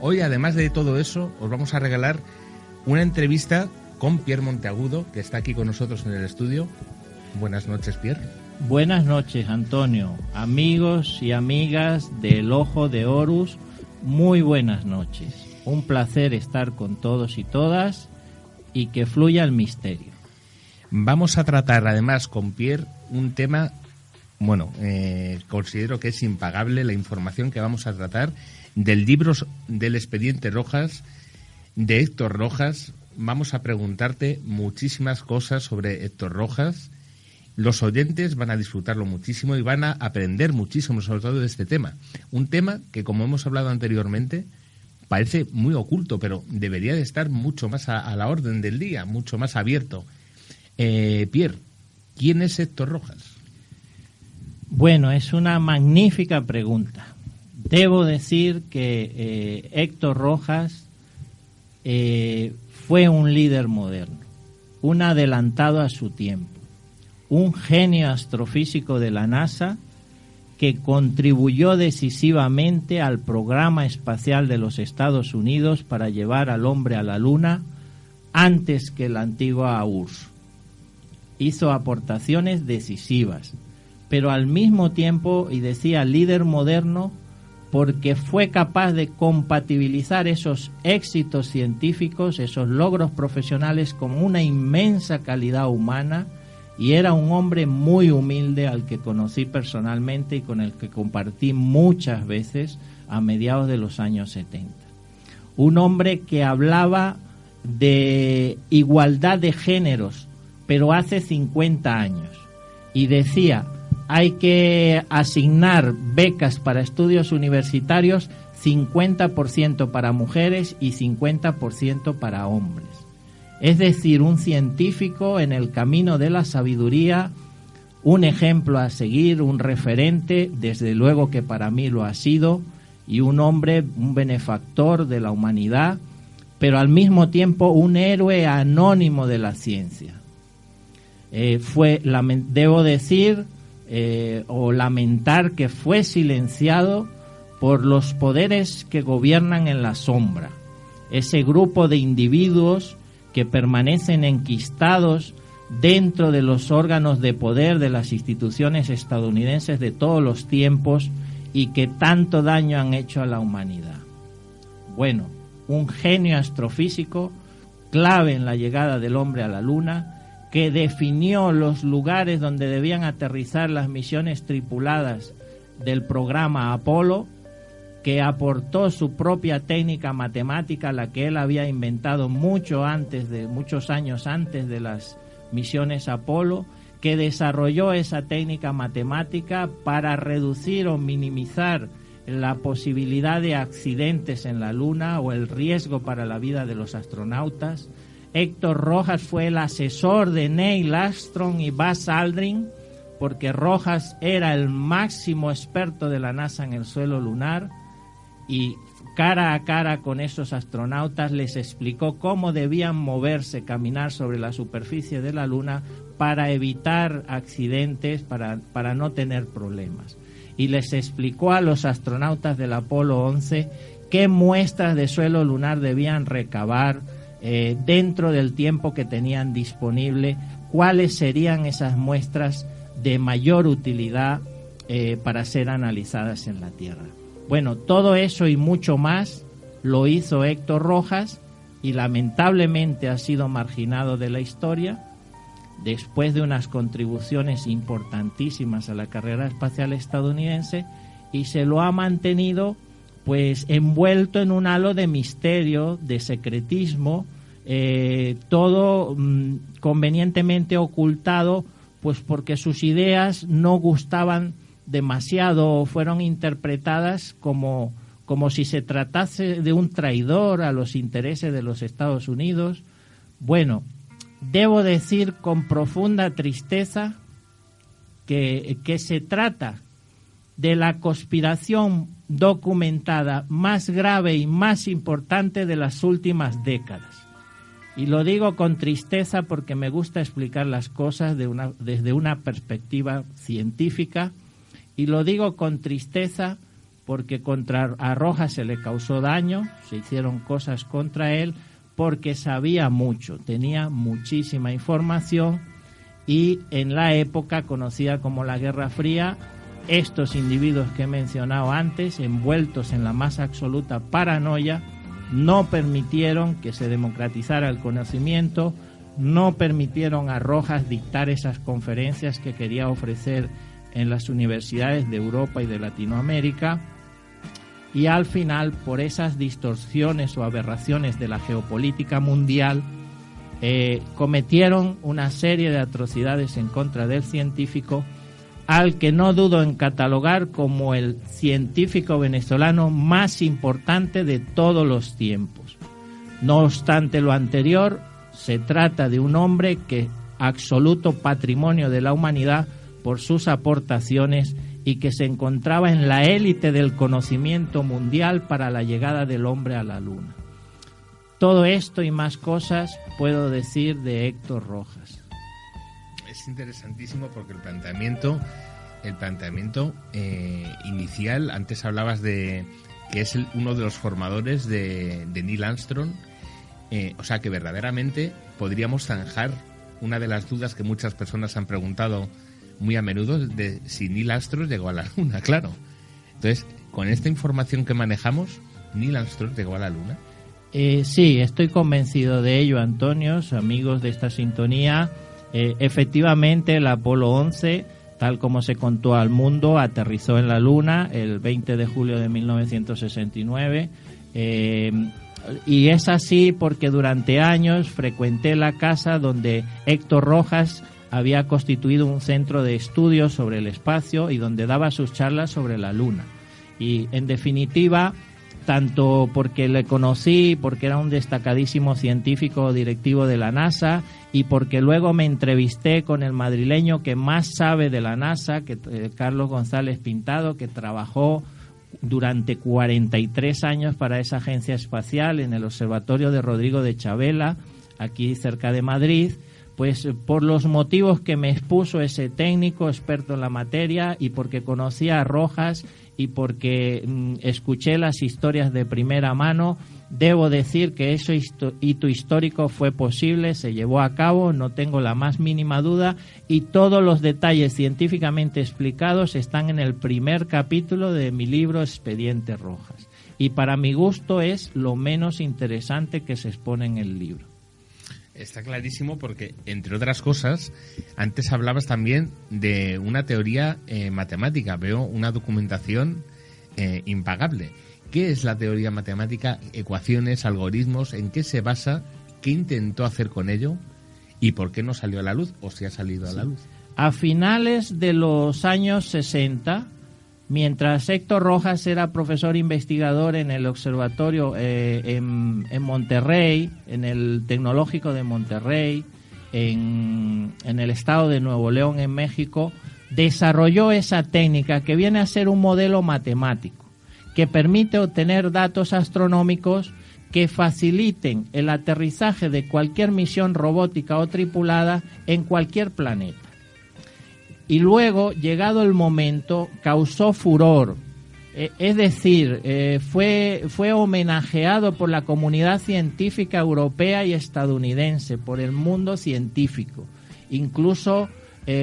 Hoy, además de todo eso, os vamos a regalar una entrevista con Pierre Monteagudo, que está aquí con nosotros en el estudio. Buenas noches, Pierre. Buenas noches, Antonio. Amigos y amigas del Ojo de Horus, muy buenas noches. Un placer estar con todos y todas y que fluya el misterio. Vamos a tratar, además, con Pierre un tema, considero que es impagable la información que vamos a tratar del libro del Expediente Rojas, de Héctor Rojas. Vamos a preguntarte muchísimas cosas sobre Héctor Rojas. Los oyentes van a disfrutarlo muchísimo y van a aprender muchísimo, sobre todo de este tema. Un tema que, como hemos hablado anteriormente, parece muy oculto, pero debería de estar mucho más a la orden del día, mucho más abierto. Pierre, ¿quién es Héctor Rojas? Bueno, es una magnífica pregunta. Debo decir que Héctor Rojas fue un líder moderno, un adelantado a su tiempo, un genio astrofísico de la NASA que contribuyó decisivamente al programa espacial de los Estados Unidos para llevar al hombre a la Luna antes que la antigua URSS. Hizo aportaciones decisivas, pero al mismo tiempo, y decía líder moderno, porque fue capaz de compatibilizar esos éxitos científicos, esos logros profesionales con una inmensa calidad humana, y era un hombre muy humilde al que conocí personalmente y con el que compartí muchas veces a mediados de los años 70. Un hombre que hablaba de igualdad de géneros, pero hace 50 años, y decía: hay que asignar becas para estudios universitarios 50% para mujeres y 50% para hombres. Es decir, un científico en el camino de la sabiduría, un ejemplo a seguir, un referente, desde luego que para mí lo ha sido, y un hombre, un benefactor de la humanidad, pero al mismo tiempo un héroe anónimo de la ciencia. Debo decir o lamentar que fue silenciado por los poderes que gobiernan en la sombra, ese grupo de individuos que permanecen enquistados dentro de los órganos de poder de las instituciones estadounidenses de todos los tiempos y que tanto daño han hecho a la humanidad. Bueno, un genio astrofísico clave en la llegada del hombre a la Luna, que definió los lugares donde debían aterrizar las misiones tripuladas del programa Apolo, que aportó su propia técnica matemática, la que él había inventado muchos años antes de las misiones Apolo, que desarrolló esa técnica matemática para reducir o minimizar la posibilidad de accidentes en la Luna o el riesgo para la vida de los astronautas. Héctor Rojas fue el asesor de Neil Armstrong y Buzz Aldrin, porque Rojas era el máximo experto de la NASA en el suelo lunar, y cara a cara con esos astronautas les explicó cómo debían moverse, caminar sobre la superficie de la Luna para evitar accidentes, para no tener problemas. Y les explicó a los astronautas del Apolo 11 qué muestras de suelo lunar debían recabar dentro del tiempo que tenían disponible, cuáles serían esas muestras de mayor utilidad para ser analizadas en la Tierra. Bueno, todo eso y mucho más lo hizo Héctor Rojas y lamentablemente ha sido marginado de la historia después de unas contribuciones importantísimas a la carrera espacial estadounidense, y se lo ha mantenido pues envuelto en un halo de misterio, de secretismo, todo convenientemente ocultado, pues porque sus ideas no gustaban demasiado o fueron interpretadas como si se tratase de un traidor a los intereses de los Estados Unidos. Bueno, debo decir con profunda tristeza que se trata de la conspiración documentada más grave y más importante de las últimas décadas. Y lo digo con tristeza porque me gusta explicar las cosas desde una perspectiva científica, y lo digo con tristeza porque a Rojas se le causó daño, se hicieron cosas contra él, porque sabía mucho, tenía muchísima información, y en la época conocida como la Guerra Fría, estos individuos que he mencionado antes, envueltos en la más absoluta paranoia, no permitieron que se democratizara el conocimiento, no permitieron a Rojas dictar esas conferencias que quería ofrecer en las universidades de Europa y de Latinoamérica, y al final, por esas distorsiones o aberraciones de la geopolítica mundial, cometieron una serie de atrocidades en contra del científico, al que no dudo en catalogar como el científico venezolano más importante de todos los tiempos. No obstante lo anterior, se trata de un hombre que absoluto patrimonio de la humanidad por sus aportaciones y que se encontraba en la élite del conocimiento mundial para la llegada del hombre a la Luna. Todo esto y más cosas puedo decir de Héctor Rojas. Es interesantísimo porque el planteamiento inicial, antes hablabas de que es uno de los formadores de Neil Armstrong, o sea que verdaderamente podríamos zanjar una de las dudas que muchas personas han preguntado muy a menudo de si Neil Armstrong llegó a la Luna, claro. Entonces, con esta información que manejamos, ¿Neil Armstrong llegó a la Luna? Sí, estoy convencido de ello, Antonio, amigos de esta sintonía. Efectivamente, el Apolo 11, tal como se contó al mundo, aterrizó en la Luna el 20 de julio de 1969. Y es así porque durante años frecuenté la casa donde Héctor Rojas había constituido un centro de estudios sobre el espacio y donde daba sus charlas sobre la Luna. Y en definitiva, tanto porque le conocí, porque era un destacadísimo científico directivo de la NASA, y porque luego me entrevisté con el madrileño que más sabe de la NASA, Carlos González Pintado, que trabajó durante 43 años para esa agencia espacial en el Observatorio de Rodrigo de Chavela, aquí cerca de Madrid. Pues por los motivos que me expuso ese técnico experto en la materia, y porque conocía a Rojas y porque escuché las historias de primera mano, debo decir que ese hito histórico fue posible, se llevó a cabo, no tengo la más mínima duda, y todos los detalles científicamente explicados están en el primer capítulo de mi libro Expediente Rojas. Y para mi gusto es lo menos interesante que se expone en el libro. Está clarísimo porque, entre otras cosas, antes hablabas también de una teoría matemática. Veo una documentación impagable. ¿Qué es la teoría matemática? ¿Ecuaciones, algoritmos? ¿En qué se basa? ¿Qué intentó hacer con ello? ¿Y por qué no salió a la luz? ¿O si ha salido a la luz? A finales de los años 60, mientras Héctor Rojas era profesor investigador en el observatorio en Monterrey, en el Tecnológico de Monterrey, en el estado de Nuevo León, en México, desarrolló esa técnica que viene a ser un modelo matemático, que permite obtener datos astronómicos que faciliten el aterrizaje de cualquier misión robótica o tripulada en cualquier planeta. Y luego, llegado el momento, causó furor. Es decir, fue homenajeado por la comunidad científica europea y estadounidense, por el mundo científico. Incluso,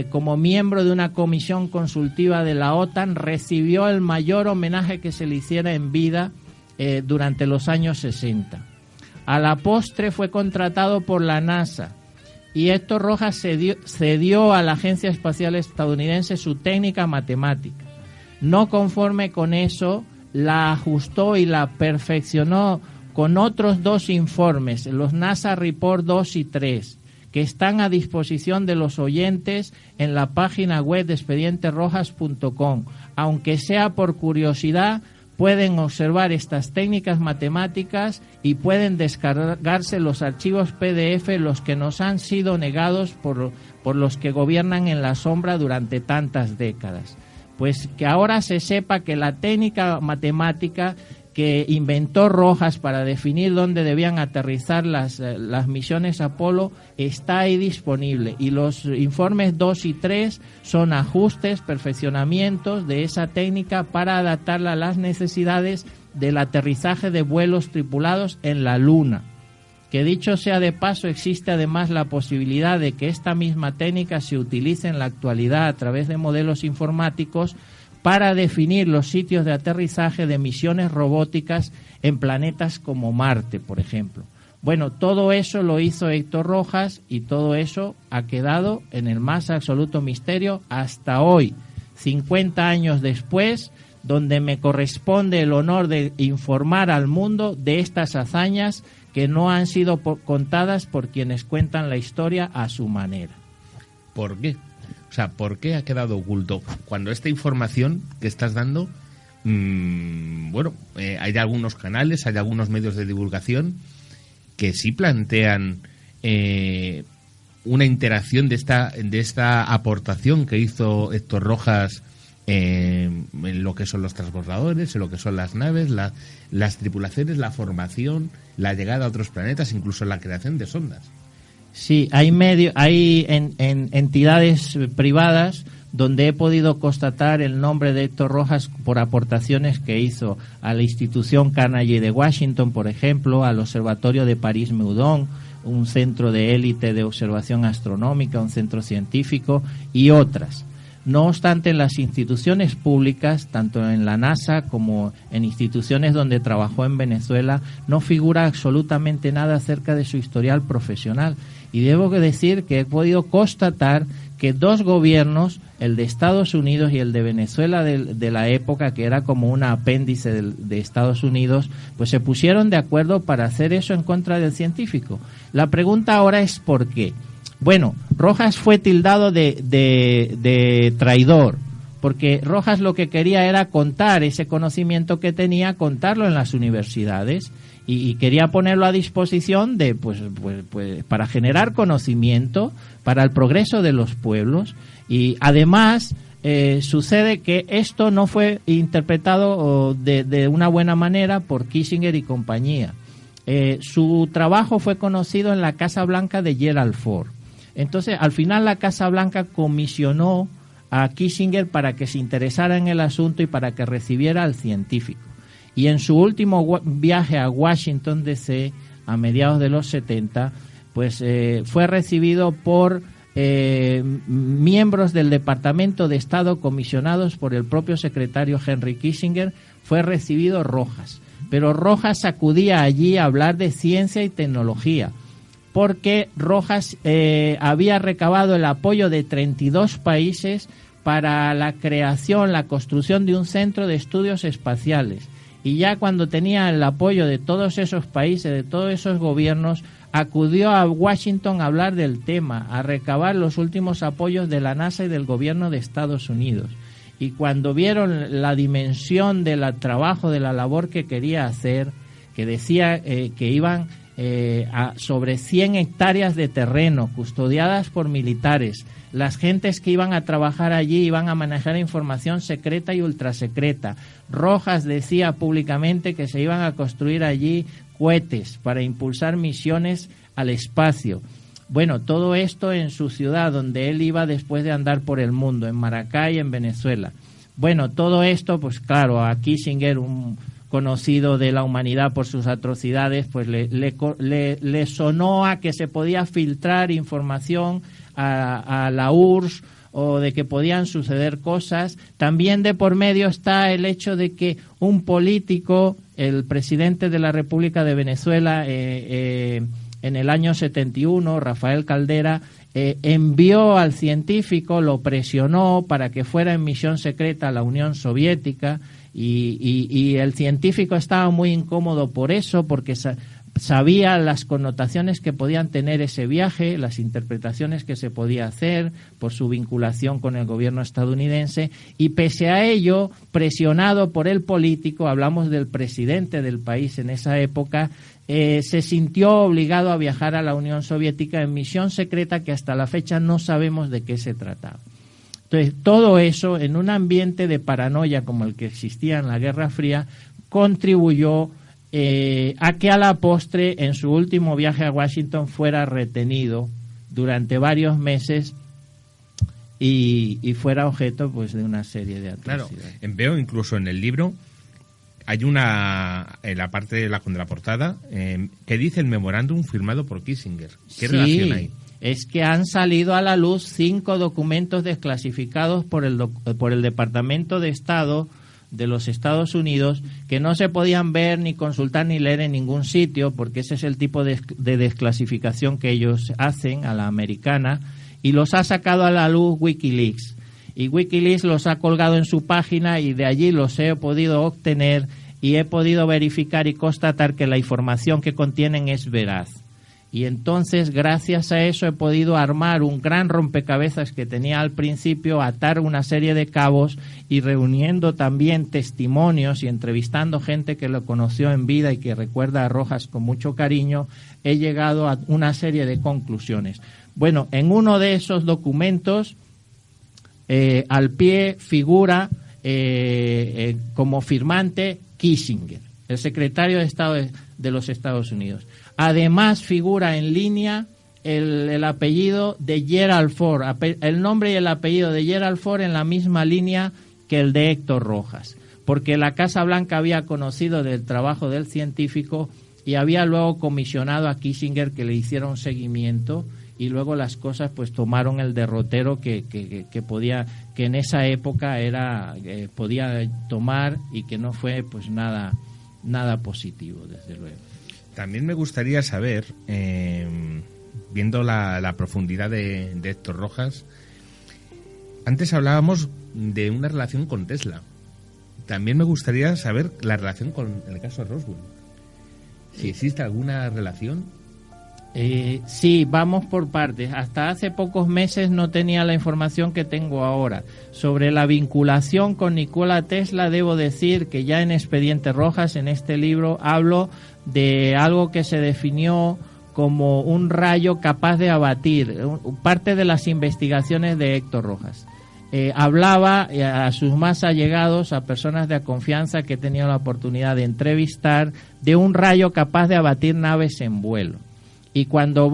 como miembro de una comisión consultiva de la OTAN, recibió el mayor homenaje que se le hiciera en vida durante los años 60. A la postre fue contratado por la NASA, y Héctor Rojas cedió a la Agencia Espacial Estadounidense su técnica matemática. No conforme con eso, la ajustó y la perfeccionó con otros 2 informes, los NASA Report 2 y 3, que están a disposición de los oyentes en la página web de expedienterrojas.com. Aunque sea por curiosidad, pueden observar estas técnicas matemáticas y pueden descargarse los archivos PDF, los que nos han sido negados por los que gobiernan en la sombra durante tantas décadas. Pues que ahora se sepa que la técnica matemática que inventó Rojas para definir dónde debían aterrizar las misiones Apolo está ahí disponible, y los informes 2 y 3 son ajustes, perfeccionamientos de esa técnica para adaptarla a las necesidades del aterrizaje de vuelos tripulados en la Luna. Que dicho sea de paso, existe además la posibilidad de que esta misma técnica se utilice en la actualidad a través de modelos informáticos para definir los sitios de aterrizaje de misiones robóticas en planetas como Marte, por ejemplo. Bueno, todo eso lo hizo Héctor Rojas, y todo eso ha quedado en el más absoluto misterio hasta hoy, 50 años después, donde me corresponde el honor de informar al mundo de estas hazañas que no han sido contadas por quienes cuentan la historia a su manera. ¿Por qué? O sea, ¿por qué ha quedado oculto? Cuando esta información que estás dando, hay algunos canales, hay algunos medios de divulgación que sí plantean una interacción de esta aportación que hizo Héctor Rojas en lo que son los transbordadores, en lo que son las naves, las tripulaciones, la formación, la llegada a otros planetas, incluso la creación de sondas. Sí, hay entidades privadas donde he podido constatar el nombre de Héctor Rojas por aportaciones que hizo a la institución Carnegie de Washington, por ejemplo, al Observatorio de París-Meudon, un centro de élite de observación astronómica, un centro científico, y otras. No obstante, en las instituciones públicas, tanto en la NASA como en instituciones donde trabajó en Venezuela, no figura absolutamente nada acerca de su historial profesional. Y debo decir que he podido constatar que dos gobiernos, el de Estados Unidos y el de Venezuela de la época, que era como un apéndice de Estados Unidos, pues se pusieron de acuerdo para hacer eso en contra del científico. La pregunta ahora es ¿por qué? Bueno, Rojas fue tildado de traidor, porque Rojas lo que quería era contar ese conocimiento que tenía, contarlo en las universidades, y quería ponerlo a disposición de pues para generar conocimiento para el progreso de los pueblos. Y además sucede que esto no fue interpretado de una buena manera por Kissinger y compañía. Su trabajo fue conocido en la Casa Blanca de Gerald Ford. Entonces, al final la Casa Blanca comisionó a Kissinger para que se interesara en el asunto y para que recibiera al científico. Y en su último viaje a Washington D.C., a mediados de los 70, pues fue recibido por miembros del Departamento de Estado comisionados por el propio secretario Henry Kissinger. Fue recibido Rojas. Pero Rojas acudía allí a hablar de ciencia y tecnología, porque Rojas había recabado el apoyo de 32 países para la creación, la construcción de un centro de estudios espaciales. Y ya cuando tenía el apoyo de todos esos países, de todos esos gobiernos, acudió a Washington a hablar del tema, a recabar los últimos apoyos de la NASA y del gobierno de Estados Unidos. Y cuando vieron la dimensión del trabajo, de la labor que quería hacer, que decía que iban sobre 100 hectáreas de terreno custodiadas por militares, las gentes que iban a trabajar allí iban a manejar información secreta y ultrasecreta. Rojas decía públicamente que se iban a construir allí cohetes para impulsar misiones al espacio. Bueno, todo esto en su ciudad, donde él iba después de andar por el mundo, en Maracay, en Venezuela. Bueno, todo esto, pues claro, a Kissinger, un conocido de la humanidad por sus atrocidades, pues le sonó a que se podía filtrar información a la URSS, o de que podían suceder cosas. También de por medio está el hecho de que un político, el presidente de la República de Venezuela, en el año 71, Rafael Caldera, envió al científico, lo presionó para que fuera en misión secreta a la Unión Soviética, y el científico estaba muy incómodo por eso, porque sabía las connotaciones que podían tener ese viaje, las interpretaciones que se podía hacer por su vinculación con el gobierno estadounidense, y pese a ello, presionado por el político, hablamos del presidente del país en esa época, se sintió obligado a viajar a la Unión Soviética en misión secreta que hasta la fecha no sabemos de qué se trataba. Entonces, todo eso en un ambiente de paranoia como el que existía en la Guerra Fría, contribuyó a que a la postre, en su último viaje a Washington, fuera retenido durante varios meses y fuera objeto pues de una serie de atrocidades. Claro, veo incluso en el libro hay una, en la parte de la contraportada, que dice el memorándum firmado por Kissinger. ¿Qué relación hay? Es que han salido a la luz 5 documentos desclasificados por el Departamento de Estado de los Estados Unidos, que no se podían ver, ni consultar, ni leer en ningún sitio, porque ese es el tipo de desclasificación que ellos hacen a la americana, y los ha sacado a la luz Wikileaks. Y Wikileaks los ha colgado en su página y de allí los he podido obtener y he podido verificar y constatar que la información que contienen es veraz. Y entonces, gracias a eso, he podido armar un gran rompecabezas que tenía al principio, atar una serie de cabos y reuniendo también testimonios y entrevistando gente que lo conoció en vida y que recuerda a Rojas con mucho cariño, he llegado a una serie de conclusiones. Bueno, en uno de esos documentos, al pie figura como firmante Kissinger, el secretario de Estado de los Estados Unidos. Además figura en línea el apellido de Gerald Ford, el nombre y el apellido de Gerald Ford en la misma línea que el de Héctor Rojas, porque la Casa Blanca había conocido del trabajo del científico y había luego comisionado a Kissinger que le hiciera un seguimiento, y luego las cosas pues tomaron el derrotero que en esa época podía tomar, y que no fue pues nada positivo, desde luego. También me gustaría saber, viendo la profundidad de Héctor Rojas, antes hablábamos de una relación con Tesla. También me gustaría saber la relación con el caso de Roswell. Si existe alguna relación. Sí, vamos por partes. Hasta hace pocos meses no tenía la información que tengo ahora. Sobre la vinculación con Nikola Tesla, debo decir que ya en Expediente Rojas, en este libro, hablo de algo que se definió como un rayo capaz de abatir, parte de las investigaciones de Héctor Rojas. Hablaba a sus más allegados, a personas de confianza que he tenido la oportunidad de entrevistar, de un rayo capaz de abatir naves en vuelo. Y cuando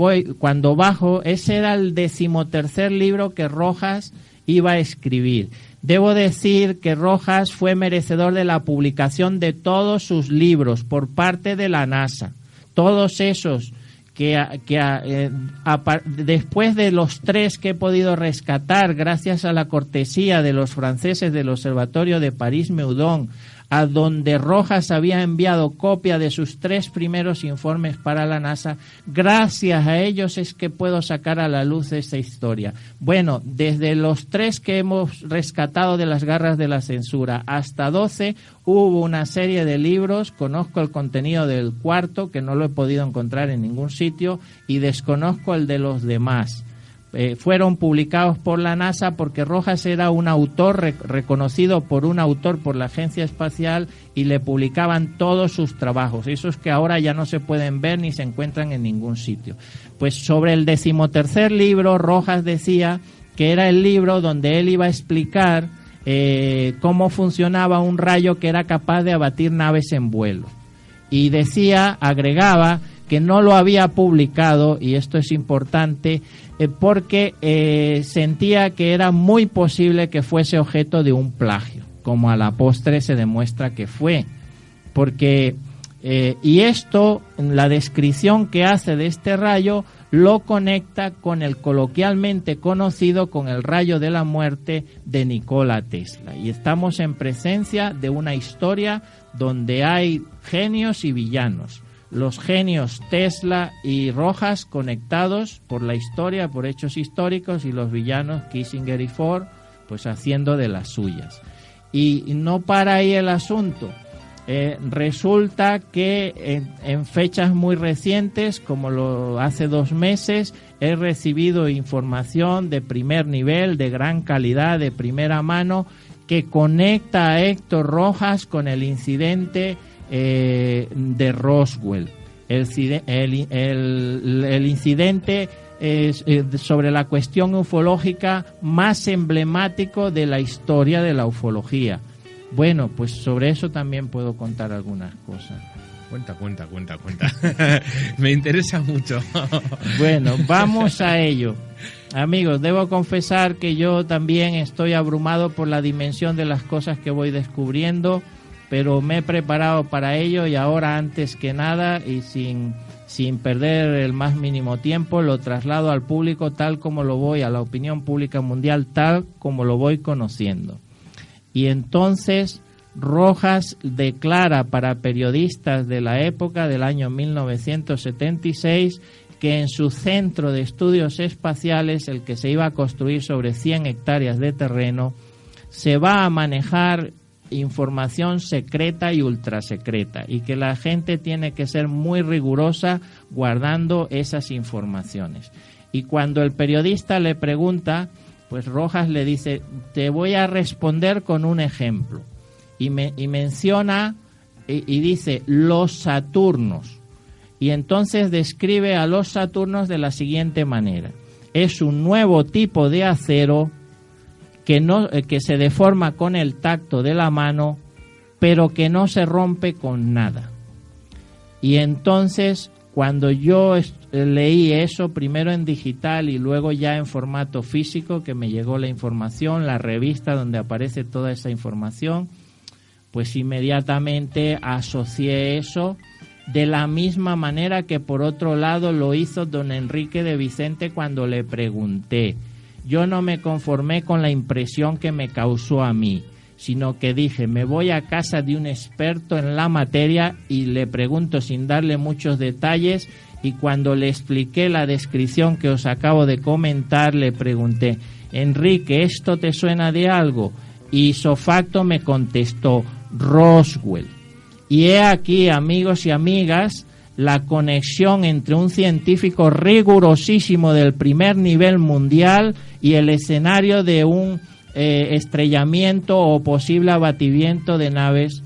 bajo, ese era el 13º libro que Rojas iba a escribir. Debo decir que Rojas fue merecedor de la publicación de todos sus libros por parte de la NASA. Todos esos después de los 3 que he podido rescatar gracias a la cortesía de los franceses del Observatorio de París-Meudon, a donde Rojas había enviado copia de sus 3 primeros informes para la NASA, gracias a ellos es que puedo sacar a la luz esta historia. Bueno, desde los 3 que hemos rescatado de las garras de la censura hasta 12, hubo una serie de libros, conozco el contenido del 4, que no lo he podido encontrar en ningún sitio, y desconozco el de los demás. Fueron publicados por la NASA porque Rojas era un autor reconocido por un autor por la Agencia Espacial, y le publicaban todos sus trabajos, esos que ahora ya no se pueden ver ni se encuentran en ningún sitio. Pues sobre el 13º libro, Rojas decía que era el libro donde él iba a explicar cómo funcionaba un rayo que era capaz de abatir naves en vuelo. Y agregaba que no lo había publicado, y esto es importante, porque sentía que era muy posible que fuese objeto de un plagio, como a la postre se demuestra que fue. Porque, y esto, la descripción que hace de este rayo, lo conecta con el coloquialmente conocido con el rayo de la muerte de Nikola Tesla. Y estamos en presencia de una historia donde hay genios y villanos. Los genios Tesla y Rojas conectados por la historia, por hechos históricos, y los villanos Kissinger y Ford pues haciendo de las suyas. Y no para ahí el asunto. Resulta que en fechas muy recientes, como hace 2 meses, he recibido información de primer nivel, de gran calidad, de primera mano, que conecta a Héctor Rojas con el incidente de Roswell. El incidente sobre la cuestión ufológica más emblemático de la historia de la ufología. Bueno, pues sobre eso también puedo contar algunas cosas. Cuenta. Me interesa mucho. Bueno, vamos a ello. Amigos, debo confesar que yo también estoy abrumado por la dimensión de las cosas que voy descubriendo, pero me he preparado para ello y ahora, antes que nada y sin perder el más mínimo tiempo, lo traslado al público tal como lo voy, a la opinión pública mundial tal como lo voy conociendo. Y entonces Rojas declara para periodistas de la época del año 1976 que en su centro de estudios espaciales, el que se iba a construir sobre 100 hectáreas de terreno, se va a manejar información secreta y ultrasecreta, y que la gente tiene que ser muy rigurosa guardando esas informaciones. Y cuando el periodista le pregunta, pues Rojas le dice: te voy a responder con un ejemplo. Y menciona y dice los Saturnos. Y entonces describe a los Saturnos de la siguiente manera: es un nuevo tipo de acero que se deforma con el tacto de la mano, pero que no se rompe con nada. Y entonces, cuando yo leí eso, primero en digital y luego ya en formato físico, que me llegó la información, la revista donde aparece toda esa información, pues inmediatamente asocié eso, de la misma manera que por otro lado lo hizo don Enrique de Vicente cuando le pregunté. Yo no me conformé con la impresión que me causó a mí, sino que dije, me voy a casa de un experto en la materia y le pregunto sin darle muchos detalles, y cuando le expliqué la descripción que os acabo de comentar, le pregunté: Enrique, ¿esto te suena de algo? Y ipso facto me contestó: Roswell. Y he aquí, amigos y amigas, la conexión entre un científico rigurosísimo del primer nivel mundial y el escenario de un estrellamiento o posible abatimiento de naves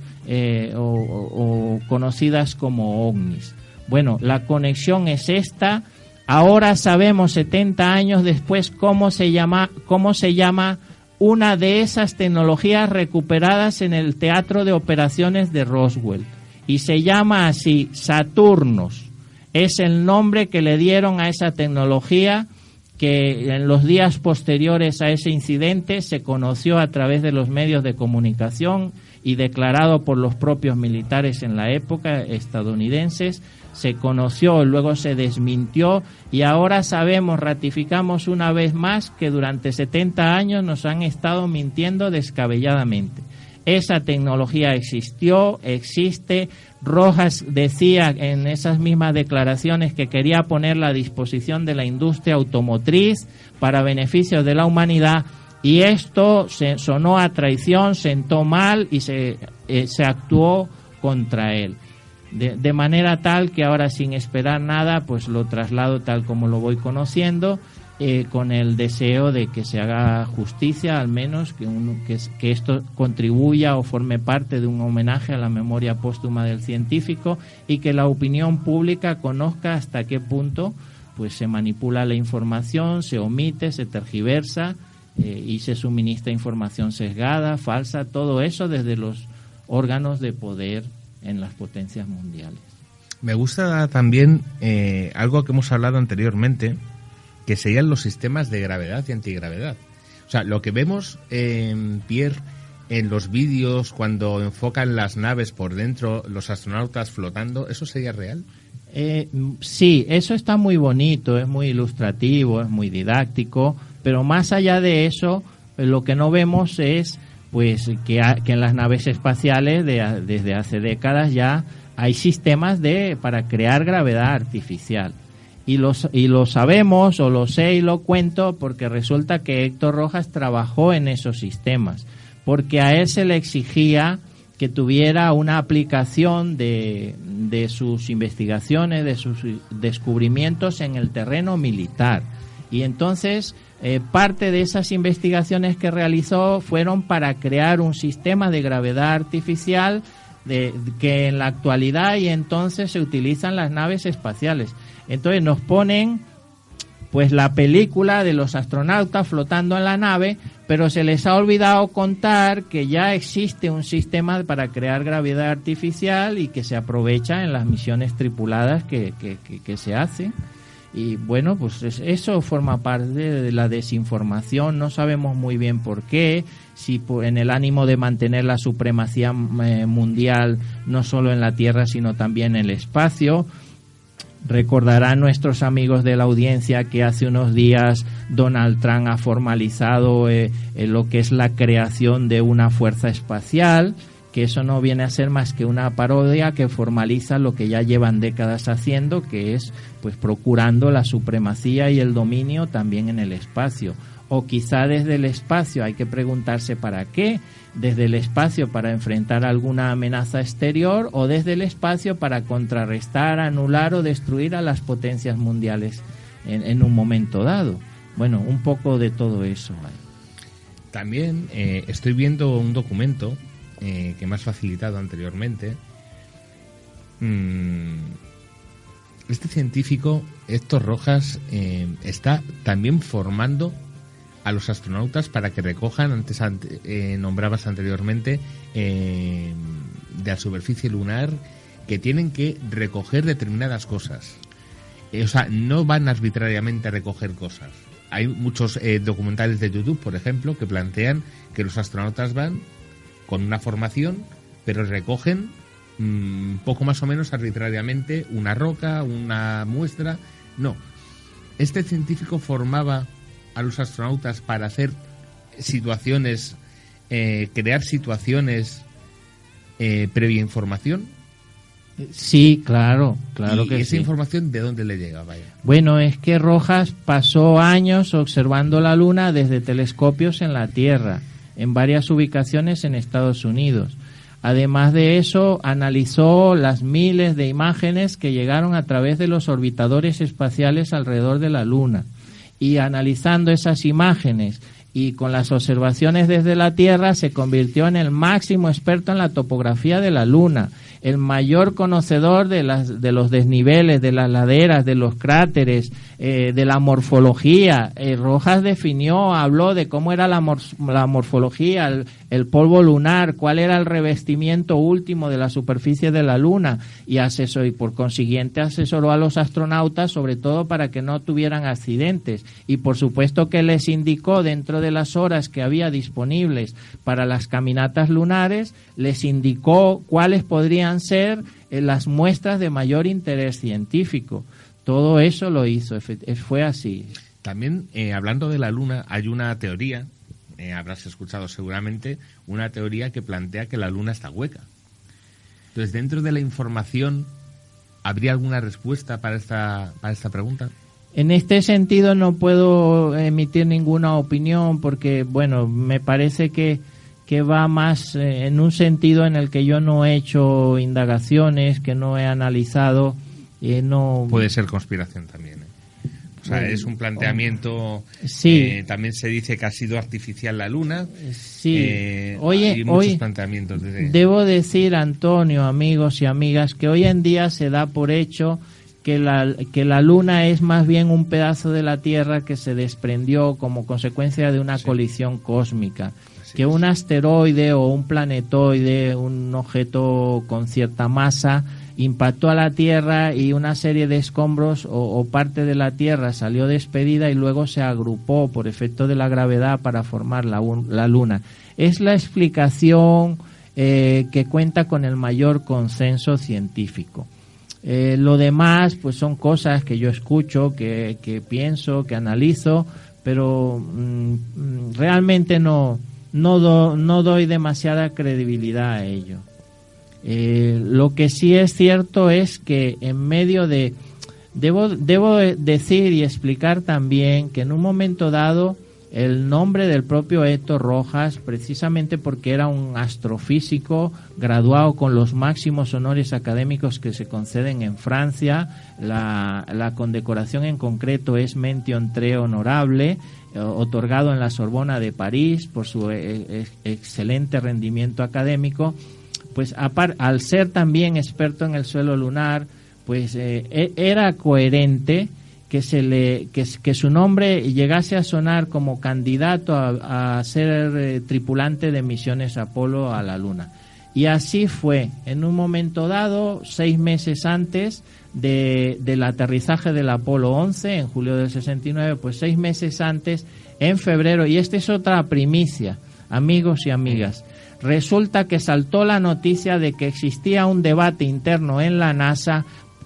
o conocidas como ovnis. Bueno, la conexión es esta. Ahora sabemos, 70 años después, cómo se llama una de esas tecnologías recuperadas en el teatro de operaciones de Roswell. Y se llama así, Saturnos. Es el nombre que le dieron a esa tecnología que en los días posteriores a ese incidente se conoció a través de los medios de comunicación y declarado por los propios militares en la época estadounidenses. Se conoció, luego se desmintió y ahora sabemos, ratificamos una vez más que durante 70 años nos han estado mintiendo descabelladamente. Esa tecnología existió, existe. Rojas decía en esas mismas declaraciones que quería ponerla a disposición de la industria automotriz para beneficio de la humanidad, y esto sonó a traición, sentó mal y se actuó contra él. De manera tal que ahora, sin esperar nada, pues lo traslado tal como lo voy conociendo, con el deseo de que se haga justicia, al menos que esto contribuya o forme parte de un homenaje a la memoria póstuma del científico, y que la opinión pública conozca hasta qué punto pues se manipula la información, se omite, se tergiversa y se suministra información sesgada, falsa, todo eso desde los órganos de poder en las potencias mundiales. Me gusta también algo que hemos hablado anteriormente, que serían los sistemas de gravedad y antigravedad. O sea, lo que vemos, Pierre, en los vídeos cuando enfocan las naves por dentro, los astronautas flotando, ¿eso sería real? Sí, eso está muy bonito, es muy ilustrativo, es muy didáctico, pero más allá de eso, lo que no vemos es pues que en las naves espaciales desde hace décadas ya hay sistemas para crear gravedad artificial. Y lo sabemos, o lo sé y lo cuento, porque resulta que Héctor Rojas trabajó en esos sistemas, porque a él se le exigía que tuviera una aplicación de sus investigaciones, de sus descubrimientos en el terreno militar. Y entonces parte de esas investigaciones que realizó fueron para crear un sistema de gravedad artificial que en la actualidad y entonces se utilizan las naves espaciales. Entonces nos ponen pues la película de los astronautas flotando en la nave, pero se les ha olvidado contar que ya existe un sistema para crear gravedad artificial y que se aprovecha en las misiones tripuladas que se hacen. Y bueno, pues eso forma parte de la desinformación. No sabemos muy bien por qué, si en el ánimo de mantener la supremacía mundial no solo en la Tierra sino también en el espacio. Recordarán nuestros amigos de la audiencia que hace unos días Donald Trump ha formalizado lo que es la creación de una fuerza espacial, que eso no viene a ser más que una parodia que formaliza lo que ya llevan décadas haciendo, que es pues procurando la supremacía y el dominio también en el espacio. O quizá desde el espacio hay que preguntarse para qué, desde el espacio para enfrentar alguna amenaza exterior o desde el espacio para contrarrestar, anular o destruir a las potencias mundiales en un momento dado. Bueno, un poco de todo eso. También estoy viendo un documento que me has facilitado anteriormente. Este científico, Héctor Rojas, está también formando a los astronautas para que recojan, nombrabas anteriormente, de la superficie lunar, que tienen que recoger determinadas cosas. O sea, no van arbitrariamente a recoger cosas. Hay muchos documentales de YouTube, por ejemplo, que plantean que los astronautas van con una formación, pero recogen poco más o menos arbitrariamente una roca, una muestra. No, este científico formaba a los astronautas para hacer situaciones, crear situaciones previa información. Sí, claro ¿Y que esa sí. información de dónde le llega? Vaya. Bueno, es que Rojas pasó años observando la Luna desde telescopios en la Tierra, en varias ubicaciones en Estados Unidos. Además de eso, analizó las miles de imágenes que llegaron a través de los orbitadores espaciales alrededor de la Luna. Y analizando esas imágenes y con las observaciones desde la Tierra, se convirtió en el máximo experto en la topografía de la Luna, el mayor conocedor de los desniveles, de las laderas, de los cráteres, de la morfología. Rojas habló de cómo era la morfología, el polvo lunar, cuál era el revestimiento último de la superficie de la Luna, y por consiguiente asesoró a los astronautas, sobre todo para que no tuvieran accidentes. Y por supuesto que les indicó, dentro de las horas que había disponibles para las caminatas lunares, les indicó cuáles podrían ser las muestras de mayor interés científico. Todo eso lo hizo, fue así. También, hablando de la Luna, hay una teoría, habrás escuchado seguramente, una teoría que plantea que la Luna está hueca. Entonces, dentro de la información, ¿habría alguna respuesta para esta pregunta? En este sentido no puedo emitir ninguna opinión porque, bueno, me parece que va más en un sentido en el que yo no he hecho indagaciones, que no he analizado. No. Puede ser conspiración también. O sea, es un planteamiento. Sí. También se dice que ha sido artificial la Luna. Sí. Hay muchos planteamientos. Debo decir, Antonio, amigos y amigas, que hoy en día se da por hecho que la Luna es más bien un pedazo de la Tierra que se desprendió como consecuencia de una colisión cósmica. Que un asteroide o un planetoide, un objeto con cierta masa, impactó a la Tierra y una serie de escombros o parte de la Tierra salió despedida y luego se agrupó por efecto de la gravedad para formar la Luna. Es la explicación que cuenta con el mayor consenso científico. Lo demás pues son cosas que yo escucho, que pienso, que analizo, pero realmente no doy demasiada credibilidad a ello. Lo que sí es cierto es que en medio de... Debo decir y explicar también que en un momento dado el nombre del propio Héctor Rojas, precisamente porque era un astrofísico graduado con los máximos honores académicos que se conceden en Francia, la condecoración en concreto es Mention Très Honorable, otorgado en la Sorbona de París por su excelente rendimiento académico. Pues al ser también experto en el suelo lunar, pues era coherente que su nombre llegase a sonar como candidato a ser tripulante de misiones Apolo a la Luna. Y así fue. En un momento dado, 6 meses antes del aterrizaje del Apolo 11, en julio del 69, pues 6 meses antes, en febrero, y esta es otra primicia, amigos y amigas, resulta que saltó la noticia de que existía un debate interno en la NASA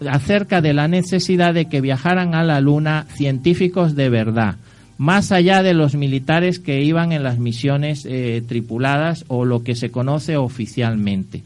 acerca de la necesidad de que viajaran a la Luna científicos de verdad, más allá de los militares que iban en las misiones tripuladas o lo que se conoce oficialmente.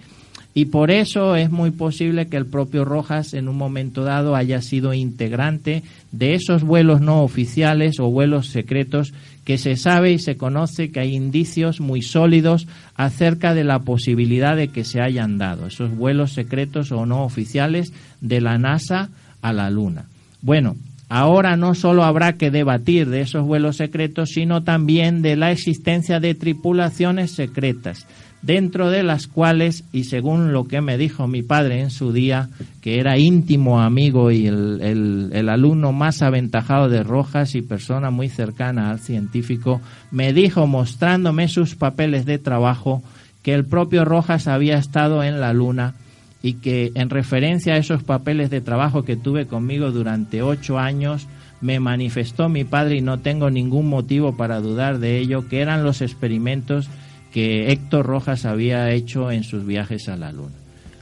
Y por eso es muy posible que el propio Rojas en un momento dado haya sido integrante de esos vuelos no oficiales o vuelos secretos que se sabe y se conoce que hay indicios muy sólidos acerca de la posibilidad de que se hayan dado, esos vuelos secretos o no oficiales de la NASA a la Luna. Bueno, ahora no solo habrá que debatir de esos vuelos secretos, sino también de la existencia de tripulaciones secretas, dentro de las cuales, y según lo que me dijo mi padre en su día, que era íntimo amigo y el alumno más aventajado de Rojas y persona muy cercana al científico, me dijo, mostrándome sus papeles de trabajo, que el propio Rojas había estado en la Luna y que en referencia a esos papeles de trabajo que tuve conmigo durante 8 años, me manifestó mi padre, y no tengo ningún motivo para dudar de ello, que eran los experimentos que Héctor Rojas había hecho en sus viajes a la Luna.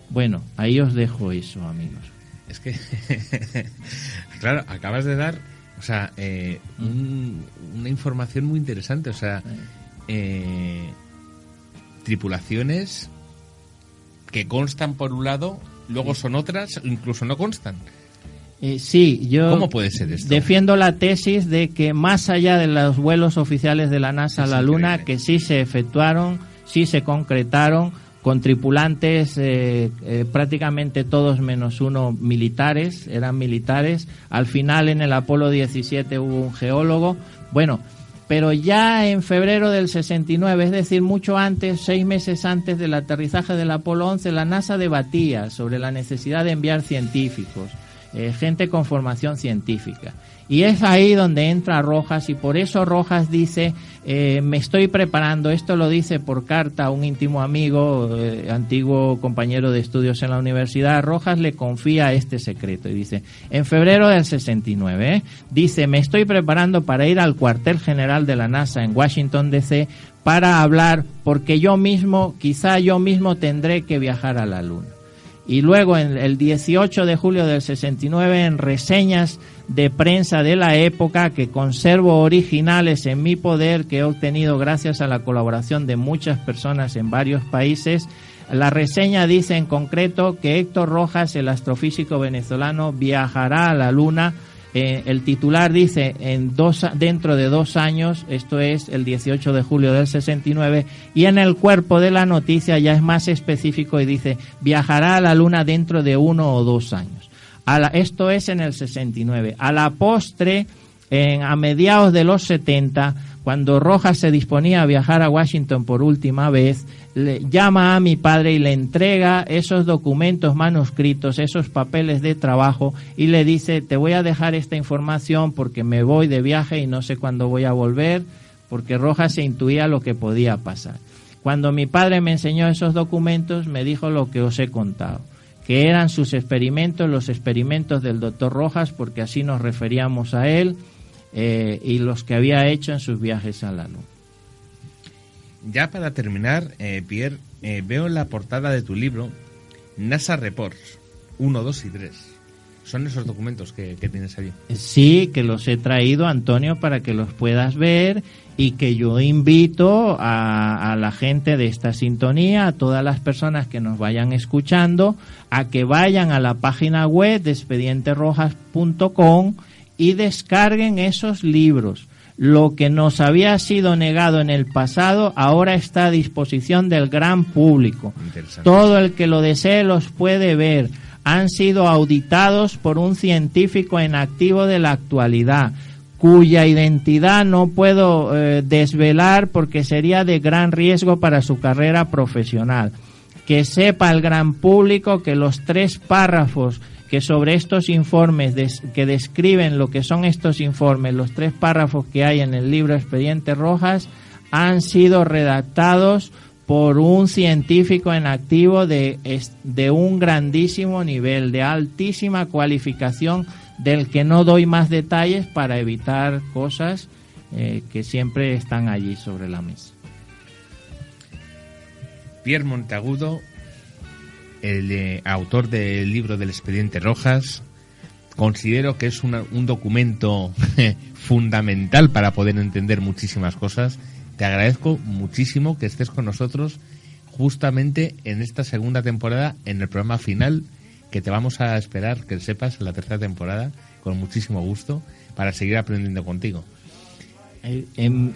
Bueno, ahí os dejo eso, amigos. Es que, claro, acabas de dar, o sea, una información muy interesante, o sea, tripulaciones que constan por un lado, luego son otras, incluso no constan. Sí, yo ¿Cómo puede ser esto? Defiendo la tesis de que más allá de los vuelos oficiales de la NASA a la Luna, que sí se efectuaron, sí se concretaron, con tripulantes prácticamente todos menos uno militares, eran militares. Al final en el Apolo 17 hubo un geólogo. Bueno, pero ya en febrero del 69, es decir, mucho antes, 6 meses antes del aterrizaje del Apolo 11, la NASA debatía sobre la necesidad de enviar científicos, gente con formación científica. Y es ahí donde entra Rojas, y por eso Rojas dice, me estoy preparando, esto lo dice por carta a un íntimo amigo, antiguo compañero de estudios en la universidad. Rojas le confía este secreto y dice, en febrero del 69, dice, me estoy preparando para ir al cuartel general de la NASA en Washington, D.C., para hablar, porque quizá yo mismo tendré que viajar a la Luna. Y luego en el 18 de julio del 69, en reseñas de prensa de la época que conservo originales en mi poder, que he obtenido gracias a la colaboración de muchas personas en varios países, la reseña dice en concreto que Héctor Rojas, el astrofísico venezolano, viajará a la Luna. El titular dice dentro de 2 años, esto es el 18 de julio del 69, y en el cuerpo de la noticia ya es más específico y dice, viajará a la Luna dentro de 1 o 2 años. Esto es en el 69. A la postre, a mediados de los 70, cuando Rojas se disponía a viajar a Washington por última vez, le llama a mi padre y le entrega esos documentos manuscritos, esos papeles de trabajo, y le dice, te voy a dejar esta información porque me voy de viaje y no sé cuándo voy a volver, porque Rojas se intuía lo que podía pasar. Cuando mi padre me enseñó esos documentos, me dijo lo que os he contado, que eran sus experimentos, los experimentos del doctor Rojas, porque así nos referíamos a él, y los que había hecho en sus viajes a la Luna. Ya para terminar, Pierre, veo en la portada de tu libro NASA Reports 1, 2 y 3. ¿Son esos documentos que tienes allí? Sí, que los he traído, Antonio, para que los puedas ver, y que yo invito a la gente de esta sintonía, a todas las personas que nos vayan escuchando, a que vayan a la página web de expedienterrojas.com y descarguen esos libros. Lo que nos había sido negado en el pasado ahora está a disposición del gran público. Todo el que lo desee los puede ver. Han sido auditados por un científico en activo de la actualidad, cuya identidad no puedo desvelar porque sería de gran riesgo para su carrera profesional. Que sepa el gran público que los 3 párrafos que sobre estos informes que describen lo que son estos informes, los 3 párrafos que hay en el libro Expediente Rojas, han sido redactados por un científico en activo de un grandísimo nivel, de altísima cualificación, del que no doy más detalles para evitar cosas que siempre están allí sobre la mesa. Pierre Monteagudo, el autor del libro del Expediente Rojas, considero que es un documento fundamental para poder entender muchísimas cosas. Te agradezco muchísimo que estés con nosotros justamente en esta segunda temporada, en el programa final, que te vamos a esperar que sepas en la tercera temporada, con muchísimo gusto, para seguir aprendiendo contigo.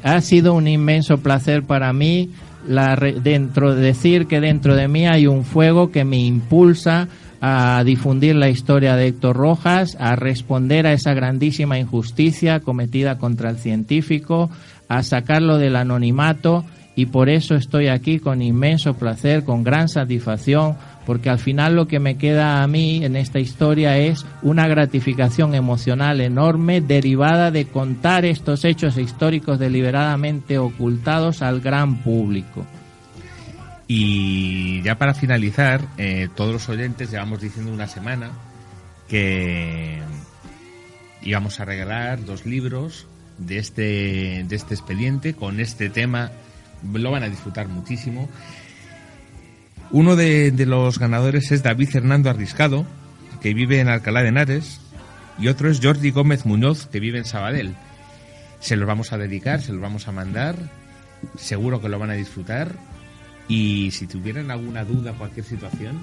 Ha sido un inmenso placer para mí decir que dentro de mí hay un fuego que me impulsa a difundir la historia de Héctor Rojas, a responder a esa grandísima injusticia cometida contra el científico, a sacarlo del anonimato, y por eso estoy aquí con inmenso placer, con gran satisfacción, porque al final lo que me queda a mí en esta historia es una gratificación emocional enorme derivada de contar estos hechos históricos deliberadamente ocultados al gran público. Y ya para finalizar, todos los oyentes llevamos diciendo una semana que íbamos a regalar 2 libros de este expediente con este tema. Lo van a disfrutar muchísimo. Uno de los ganadores es David Hernando Arriscado, que vive en Alcalá de Henares, y otro es Jordi Gómez Muñoz, que vive en Sabadell. Se los vamos a dedicar, se los vamos a mandar, seguro que lo van a disfrutar, y si tuvieran alguna duda, cualquier situación,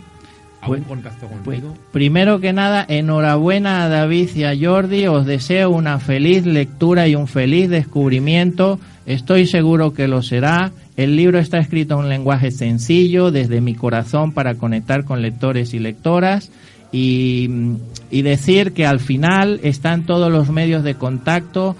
¿algún contacto contigo? Primero que nada, enhorabuena a David y a Jordi, os deseo una feliz lectura y un feliz descubrimiento. Estoy seguro que lo será. El libro está escrito en un lenguaje sencillo, desde mi corazón, para conectar con lectores y lectoras, y decir que al final están todos los medios de contacto,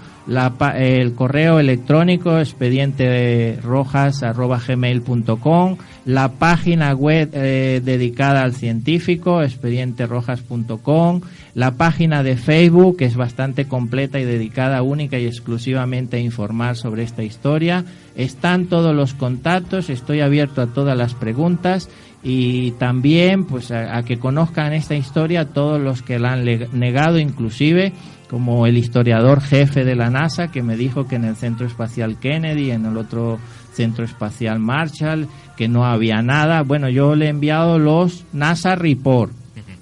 el correo electrónico expedienterojas@gmail.com, la página web dedicada al científico, expedienterojas.com, la página de Facebook, que es bastante completa y dedicada única y exclusivamente a informar sobre esta historia. Están todos los contactos, estoy abierto a todas las preguntas, y también pues a que conozcan esta historia todos los que la han negado, inclusive como el historiador jefe de la NASA, que me dijo que en el Centro Espacial Kennedy, en el otro Centro Espacial Marshall, que no había nada. Bueno, yo le he enviado los NASA Report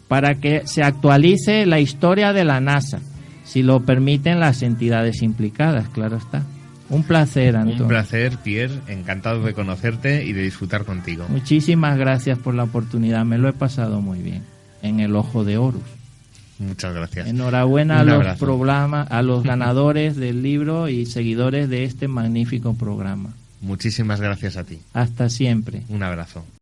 para que se actualice la historia de la NASA, si lo permiten las entidades implicadas, claro está. Un placer, Antonio. Un placer, Pierre, encantado de conocerte y de disfrutar contigo. Muchísimas gracias por la oportunidad, me lo he pasado muy bien, en el Ojo de Horus. Muchas gracias. Enhorabuena a los ganadores del libro y seguidores de este magnífico programa. Muchísimas gracias a ti. Hasta siempre. Un abrazo.